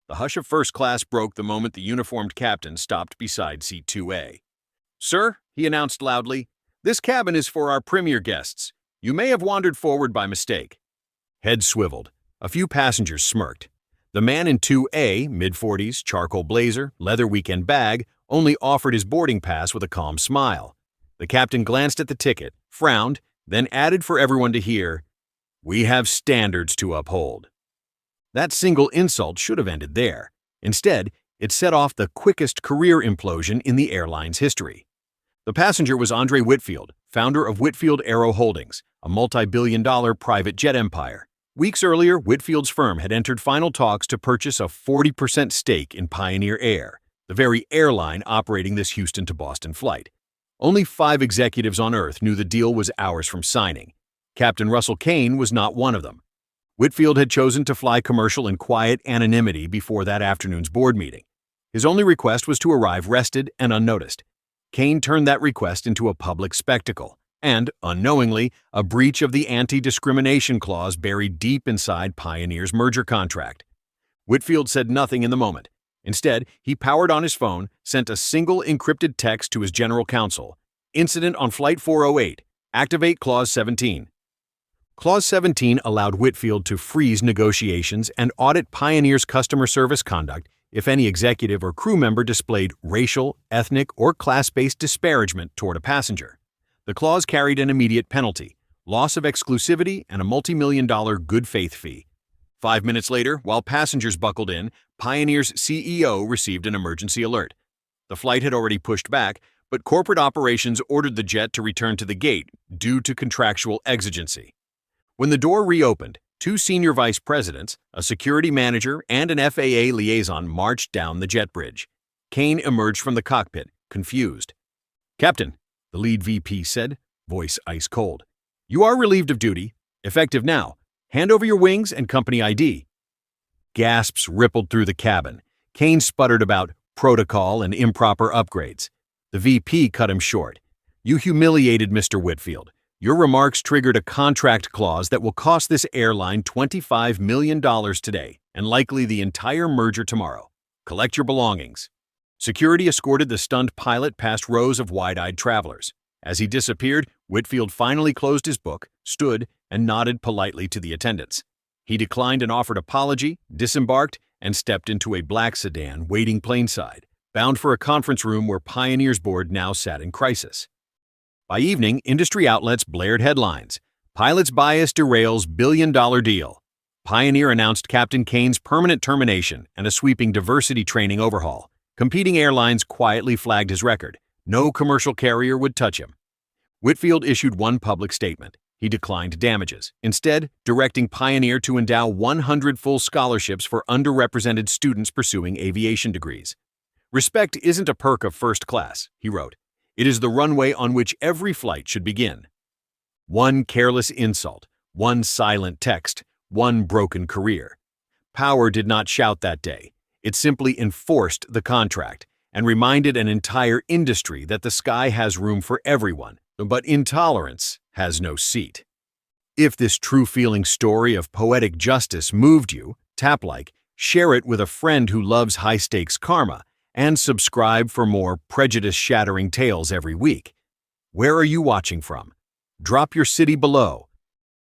The hush of first class broke the moment the uniformed captain stopped beside seat 2A. "Sir," he announced loudly, "this cabin is for our premier guests. You may have wandered forward by mistake." Heads swiveled. A few passengers smirked. The man in 2A, mid-40s, charcoal blazer, leather weekend bag, only offered his boarding pass with a calm smile. The captain glanced at the ticket, frowned, then added for everyone to hear, "We have standards to uphold." That single insult should have ended there. Instead, it set off the quickest career implosion in the airline's history. The passenger was Andre Whitfield, founder of Whitfield Aero Holdings, a multi-billion-dollar private jet empire. Weeks earlier, Whitfield's firm had entered final talks to purchase a 40% stake in Pioneer Air, the very airline operating this Houston to Boston flight. Only 5 executives on Earth knew the deal was hours from signing. Captain Russell Kane was not one of them. Whitfield had chosen to fly commercial in quiet anonymity before that afternoon's board meeting. His only request was to arrive rested and unnoticed. Kane turned that request into a public spectacle and, unknowingly, a breach of the anti-discrimination clause buried deep inside Pioneer's merger contract. Whitfield said nothing in the moment. Instead, he powered on his phone, sent a single encrypted text to his general counsel. "Incident on Flight 408. Activate Clause 17. Clause 17 allowed Whitfield to freeze negotiations and audit Pioneer's customer service conduct if any executive or crew member displayed racial, ethnic, or class-based disparagement toward a passenger. The clause carried an immediate penalty, loss of exclusivity, and a multi-million-dollar good faith fee. 5 minutes later, while passengers buckled in, Pioneer's CEO received an emergency alert. The flight had already pushed back, but corporate operations ordered the jet to return to the gate due to contractual exigency. When the door reopened, 2 senior vice presidents, a security manager, and an FAA liaison marched down the jet bridge. Kane emerged from the cockpit, confused. "Captain," the lead VP said, voice ice cold, "you are relieved of duty. Effective now. Hand over your wings and company ID." Gasps rippled through the cabin. Kane sputtered about protocol and improper upgrades. The VP cut him short. "You humiliated Mr. Whitfield. Your remarks triggered a contract clause that will cost this airline $25 million today and likely the entire merger tomorrow. Collect your belongings." Security escorted the stunned pilot past rows of wide-eyed travelers. As he disappeared, Whitfield finally closed his book, stood, and nodded politely to the attendants. He declined an offered apology, disembarked, and stepped into a black sedan waiting plainside, bound for a conference room where Pioneer's board now sat in crisis. By evening, industry outlets blared headlines. "Pilot's bias derails billion-dollar deal." Pioneer announced Captain Kane's permanent termination and a sweeping diversity training overhaul. Competing airlines quietly flagged his record. No commercial carrier would touch him. Whitfield issued one public statement. He declined damages, instead directing Pioneer to endow 100 full scholarships for underrepresented students pursuing aviation degrees. "Respect isn't a perk of first class," he wrote. "It is the runway on which every flight should begin." One careless insult, one silent text, one broken career. Power did not shout that day. It simply enforced the contract and reminded an entire industry that the sky has room for everyone, but intolerance has no seat. If this true-feeling story of poetic justice moved you, tap like, share it with a friend who loves high-stakes karma, and subscribe for more prejudice-shattering tales every week. Where are you watching from? Drop your city below.